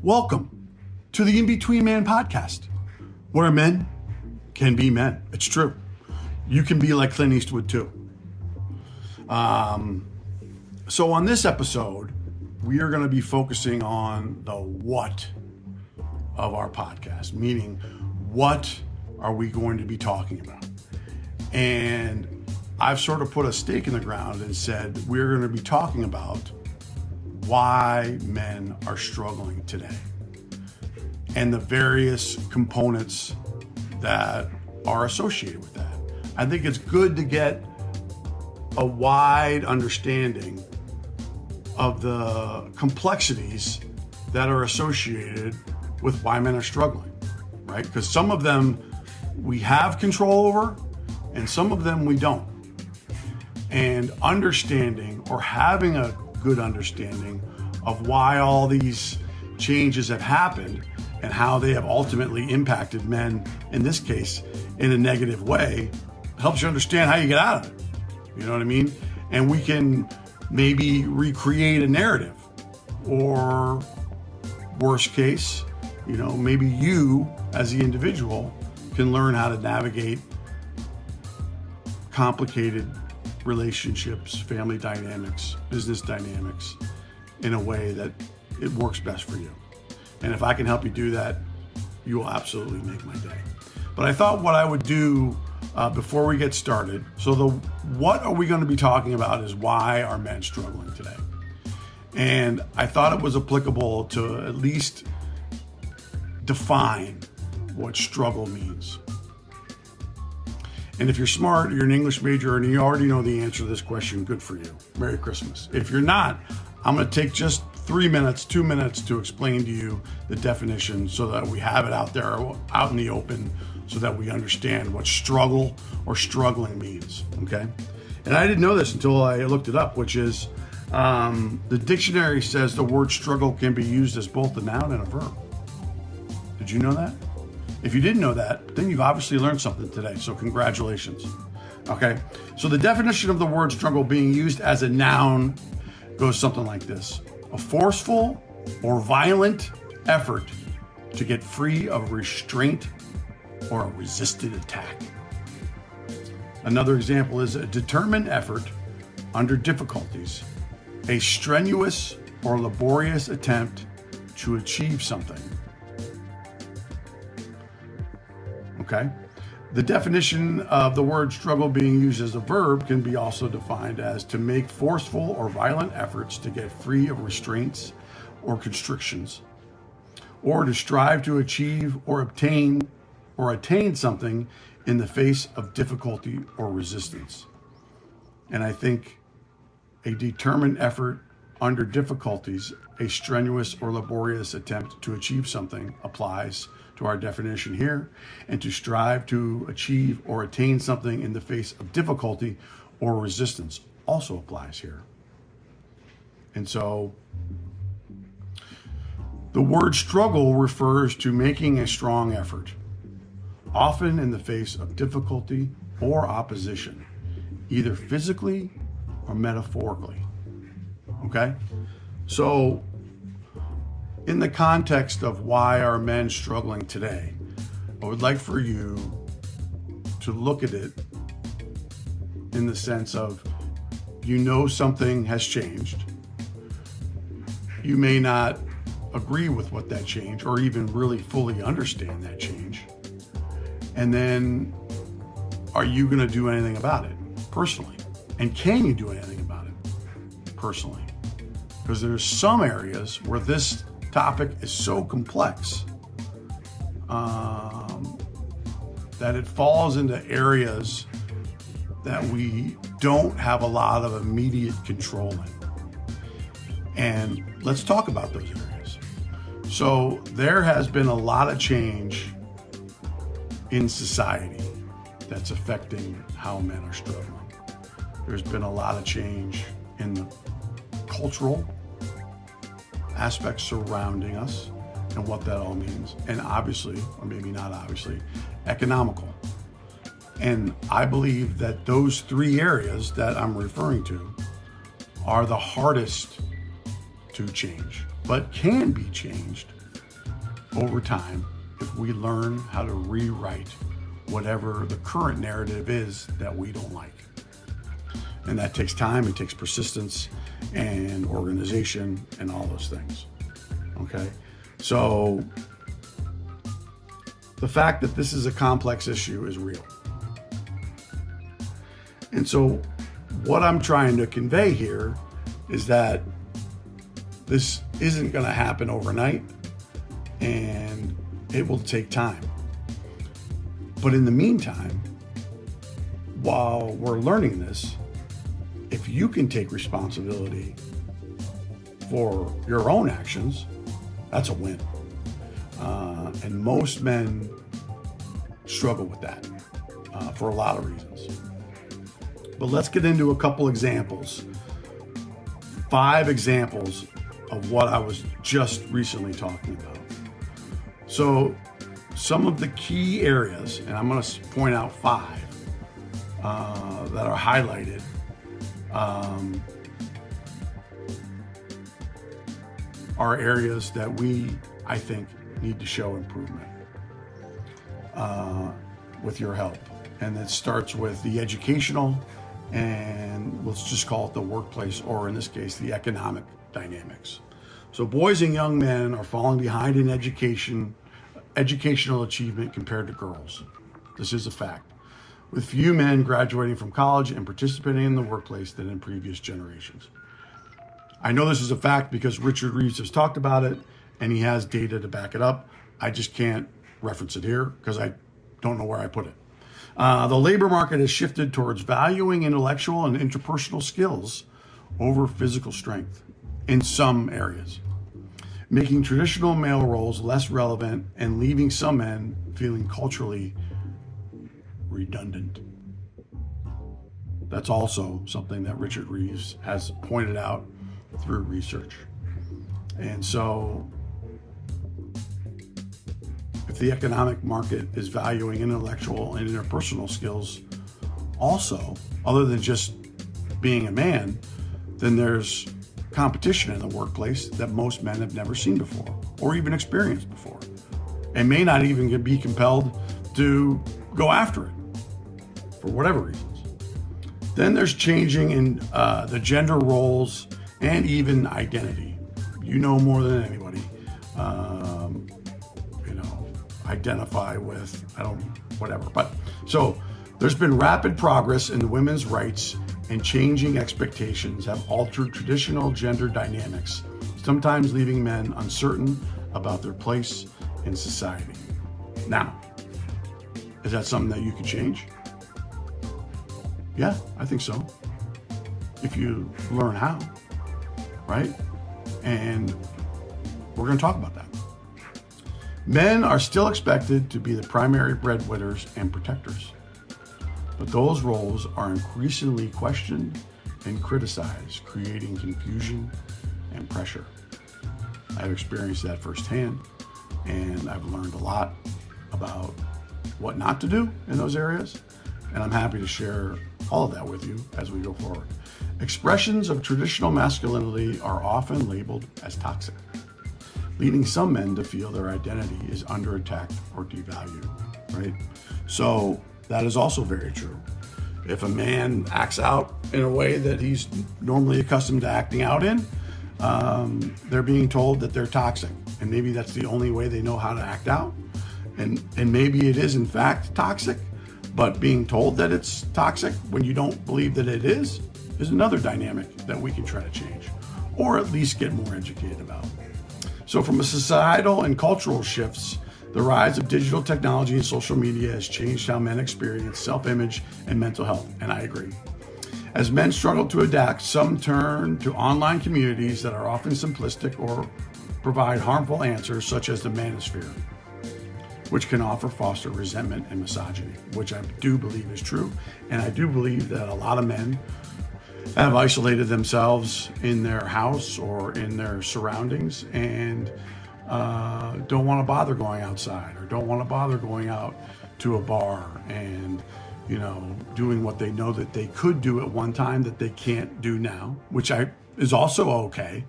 Welcome to the In Between Man podcast, where men can be men. It's true. You can be like Clint Eastwood too. So on this episode, we are going to be focusing on the what of our podcast, meaning what are we going to be talking about? And I've sort of put a stake in the ground and said we're going to be talking about why men are struggling today and the various components that are associated with that. I think it's good to get a wide understanding of the complexities that are associated with why men are struggling, right? Because some of them we have control over and some of them we don't. And understanding or having a good understanding of why all these changes have happened and how they have ultimately impacted men, in this case, in a negative way, helps you understand how you get out of it. You know what I mean? And we can maybe recreate a narrative, or worst case, maybe you as the individual can learn how to navigate complicated relationships, family dynamics, business dynamics in a way that it works best for you. And if I can help you do that, you will absolutely make my day. But I thought what I would do before we get started, so what are we going to be talking about is why are men struggling today? And I thought it was applicable to at least define what struggle means. And if you're smart, you're an English major, and you already know the answer to this question, good for you. Merry Christmas. If you're not, I'm going to take just 2 minutes to explain to you the definition so that we have it out there, out in the open, so that we understand what struggle or struggling means, okay? And I didn't know this until I looked it up, which is the dictionary says the word struggle can be used as both a noun and a verb. Did you know that? If you didn't know that, then you've obviously learned something today, so congratulations. Okay, so the definition of the word struggle being used as a noun goes something like this: a forceful or violent effort to get free of restraint or a resisted attack. Another example is a determined effort under difficulties, a strenuous or laborious attempt to achieve something. Okay. The definition of the word struggle being used as a verb can be also defined as to make forceful or violent efforts to get free of restraints or constrictions, or to strive to achieve or attain something in the face of difficulty or resistance. And I think a determined effort under difficulties, a strenuous or laborious attempt to achieve something applies to our definition here, and to strive to achieve or attain something in the face of difficulty or resistance also applies here. And so the word struggle refers to making a strong effort, often in the face of difficulty or opposition, either physically or metaphorically. Okay? So in the context of why are men struggling today, I would like for you to look at it in the sense of, something has changed. You may not agree with what that change or even really fully understand that change. And then are you going to do anything about it personally? And can you do anything about it personally? Because there's some areas where this topic is so complex that it falls into areas that we don't have a lot of immediate control in. And let's talk about those areas. So there has been a lot of change in society that's affecting how men are struggling. There's been a lot of change in the cultural aspects surrounding us and what that all means. And obviously, or maybe not obviously, economical. And I believe that those three areas that I'm referring to are the hardest to change, but can be changed over time if we learn how to rewrite whatever the current narrative is that we don't like. And that takes time, it takes persistence and organization and all those things. Okay? So the fact that this is a complex issue is real. And so what I'm trying to convey here is that this isn't going to happen overnight, and it will take time. But in the meantime, while we're learning this, if you can take responsibility for your own actions, that's a win. And most men struggle with that for a lot of reasons. But let's get into a couple examples. 5 examples of what I was just recently talking about. So some of the key areas, and I'm going to point out 5 that are highlighted. Are areas that I think, need to show improvement with your help. And it starts with the educational, and let's just call it the workplace, or in this case, the economic dynamics. So boys and young men are falling behind in educational achievement compared to girls. This is a fact, with few men graduating from college and participating in the workplace than in previous generations. I know this is a fact because Richard Reeves has talked about it and he has data to back it up. I just can't reference it here because I don't know where I put it. The labor market has shifted towards valuing intellectual and interpersonal skills over physical strength in some areas, making traditional male roles less relevant and leaving some men feeling culturally redundant. That's also something that Richard Reeves has pointed out through research. And so if the economic market is valuing intellectual and interpersonal skills also, other than just being a man, then there's competition in the workplace that most men have never seen before or even experienced before, and may not even be compelled to go after it for whatever reasons. Then there's changing in the gender roles and even identity. You know more than anybody. Identify with, whatever. But so there's been rapid progress in the women's rights, and changing expectations have altered traditional gender dynamics, sometimes leaving men uncertain about their place in society. Now, is that something that you can change? Yeah, I think so. If you learn how, right? And we're going to talk about that. Men are still expected to be the primary breadwinners and protectors, but those roles are increasingly questioned and criticized, creating confusion and pressure. I've experienced that firsthand, and I've learned a lot about what not to do in those areas, and I'm happy to share all of that with you as we go forward. Expressions of traditional masculinity are often labeled as toxic, leading some men to feel their identity is under attack or devalued, right? So that is also very true. If a man acts out in a way that he's normally accustomed to acting out in, they're being told that they're toxic. And maybe that's the only way they know how to act out. And maybe it is in fact toxic, but being told that it's toxic when you don't believe that it is another dynamic that we can try to change, or at least get more educated about. So from a societal and cultural shifts, the rise of digital technology and social media has changed how men experience self-image and mental health, and I agree. As men struggle to adapt, some turn to online communities that are often simplistic or provide harmful answers, such as the manosphere, which can foster resentment and misogyny, which I do believe is true. And I do believe that a lot of men have isolated themselves in their house or in their surroundings and don't want to bother going outside, or don't want to bother going out to a bar and doing what they know that they could do at one time that they can't do now, which is also okay,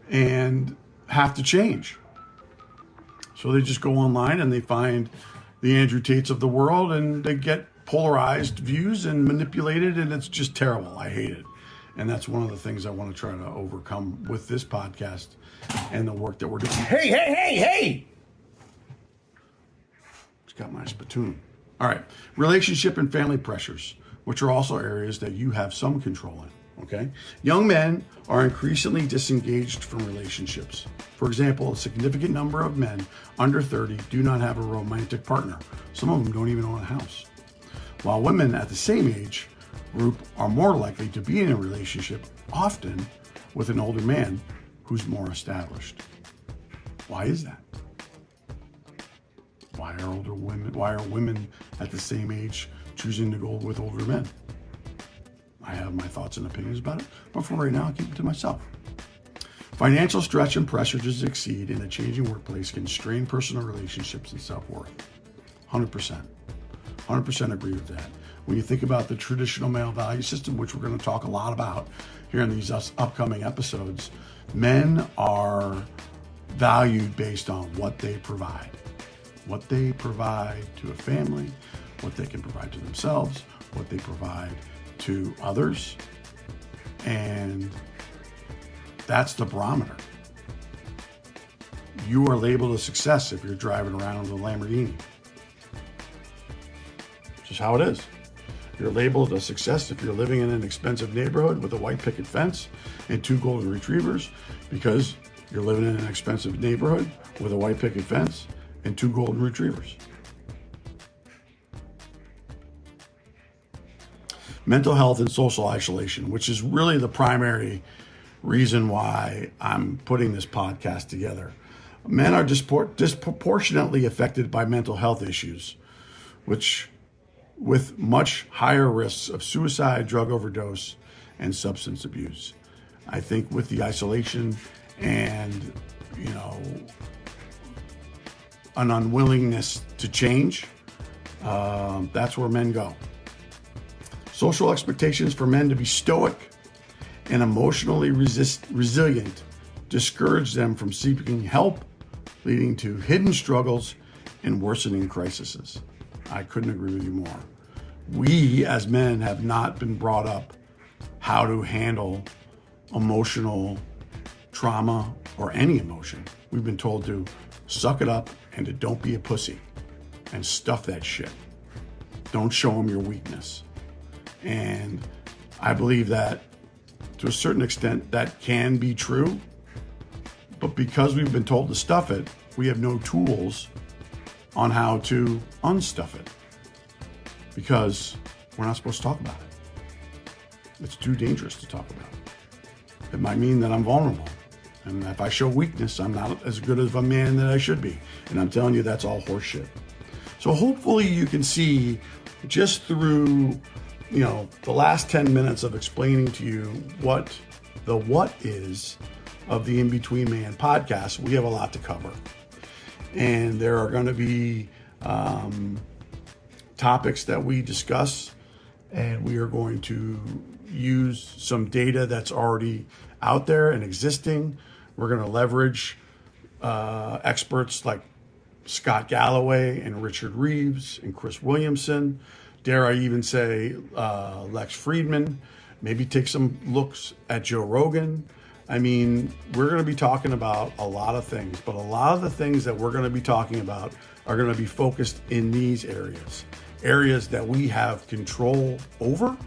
and have to change. So they just go online and they find the Andrew Tates of the world, and they get polarized views and manipulated, and it's just terrible. I hate it. And that's one of the things I want to try to overcome with this podcast and the work that we're doing. Hey! Just got my spittoon. All right. Relationship and family pressures, which are also areas that you have some control in. Okay. Young men are increasingly disengaged from relationships. For example, a significant number of men under 30 do not have a romantic partner. Some of them don't even own a house. While women at the same age group are more likely to be in a relationship, often with an older man who's more established. Why is that? Why are women at the same age choosing to go with older men? I have my thoughts and opinions about it, but for right now, I'll keep it to myself. Financial stretch and pressure to succeed in a changing workplace can strain personal relationships and self-worth. 100%. 100% agree with that. When you think about the traditional male value system, which we're going to talk a lot about here in these upcoming episodes, men are valued based on what they provide. What they provide to a family, what they can provide to themselves, what they provide to others, and that's the barometer. You are labeled a success if you're driving around with a Lamborghini. Just how it is. You're labeled a success if you're living in an expensive neighborhood with a white picket fence and 2 golden retrievers, because you're living in an expensive neighborhood with a white picket fence and 2 golden retrievers. Mental health and social isolation, which is really the primary reason why I'm putting this podcast together. Men are disproportionately affected by mental health issues, with much higher risks of suicide, drug overdose, and substance abuse. I think with the isolation and, an unwillingness to change, that's where men go. Social expectations for men to be stoic and emotionally resilient discourage them from seeking help, leading to hidden struggles and worsening crises. I couldn't agree with you more. We as men have not been brought up how to handle emotional trauma or any emotion. We've been told to suck it up and to don't be a pussy and stuff that shit. Don't show them your weakness. And I believe that to a certain extent that can be true, but because we've been told to stuff it, we have no tools on how to unstuff it, because we're not supposed to talk about it. It's too dangerous to talk about. It might mean that I'm vulnerable, and if I show weakness, I'm not as good of a man that I should be. And I'm telling you, that's all horseshit. So hopefully you can see just through the last 10 minutes of explaining to you what is of the In Between Man podcast. We have a lot to cover. And there are going to be topics that we discuss, and we are going to use some data that's already out there and existing. We're going to leverage experts like Scott Galloway and Richard Reeves and Chris Williamson. Dare I even say Lex Friedman, maybe take some looks at Joe Rogan. I mean, we're going to be talking about a lot of things, but a lot of the things that we're going to be talking about are going to be focused in these areas that we have control over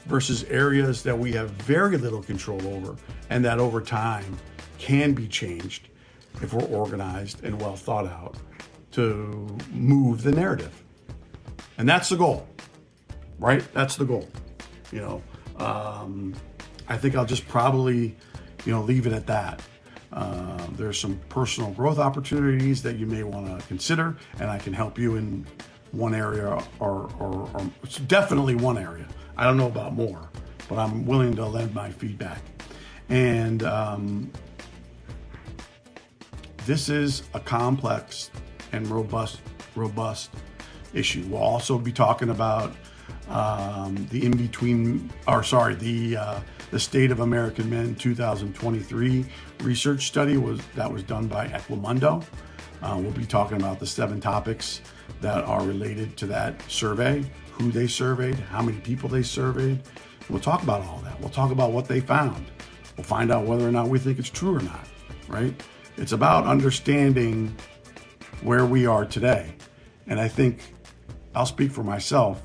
versus areas that we have very little control over, and that over time can be changed if we're organized and well thought out to move the narrative. And that's the goal, right? That's the goal. I think I'll just probably, leave it at that. There's some personal growth opportunities that you may want to consider, and I can help you in one area or it's definitely one area. I don't know about more, but I'm willing to lend my feedback. And this is a complex and robust issue. We'll also be talking about the the State of American Men 2023 research study was done by Equimundo. We'll be talking about the 7 topics that are related to that survey, who they surveyed, how many people they surveyed. We'll talk about all that. We'll talk about what they found. We'll find out whether or not we think it's true or not, right? It's about understanding where we are today. And I think, I'll speak for myself,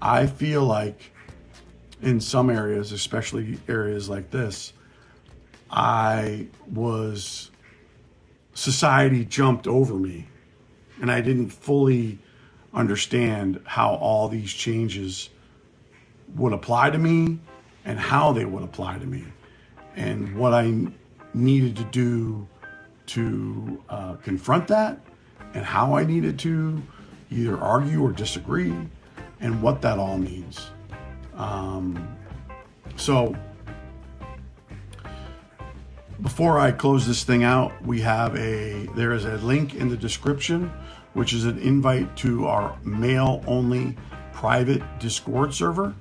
I feel like in some areas, especially areas like this, society jumped over me, and I didn't fully understand how all these changes would apply to me and how they would apply to me and what I needed to do to confront that and how I needed to either argue or disagree and what that all means. So before I close this thing out, there is a link in the description, which is an invite to our male-only private Discord server.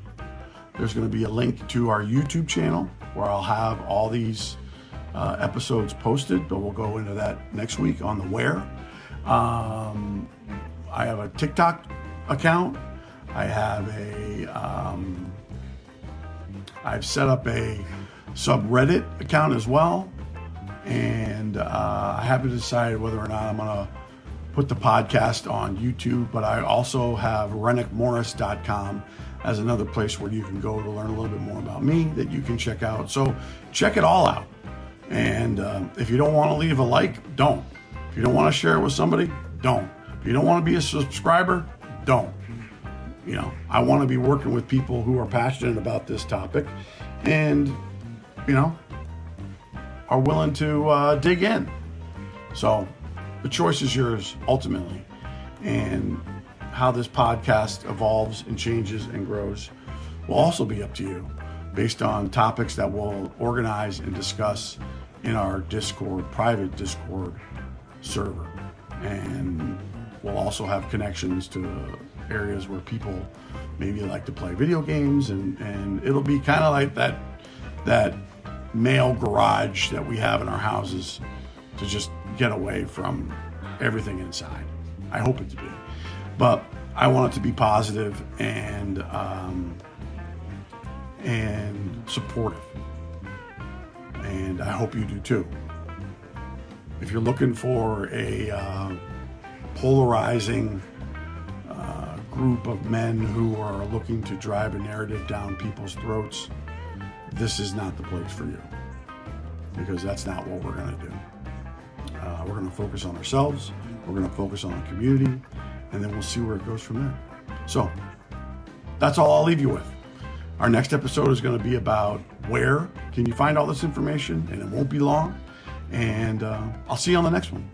There's going to be a link to our YouTube channel where I'll have all these episodes posted, but we'll go into that next week on the where. I have a TikTok account. I've set up a subreddit account as well, and I haven't decided whether or not I'm going to put the podcast on YouTube, but I also have rennickmorris.com as another place where you can go to learn a little bit more about me that you can check out. So check it all out. And if you don't want to leave a like, don't. If you don't want to share it with somebody, don't. If you don't want to be a subscriber, don't. You know, I want to be working with people who are passionate about this topic and, you know, are willing to dig in. So the choice is yours ultimately. And how this podcast evolves and changes and grows will also be up to you based on topics that we'll organize and discuss in our private Discord server. And we'll also have connections to areas where people maybe like to play video games, and it'll be kind of like that male garage that we have in our houses to just get away from everything inside. I hope it to be. But I want it to be positive and supportive. And I hope you do too. If you're looking for a polarizing group of men who are looking to drive a narrative down people's throats, this is not the place for you, because that's not what we're going to do. We're going to focus on ourselves, we're going to focus on the community, and then we'll see where it goes from there. So that's all I'll leave you with. Our next episode is going to be about where can you find all this information, and it won't be long. And I'll see you on the next one.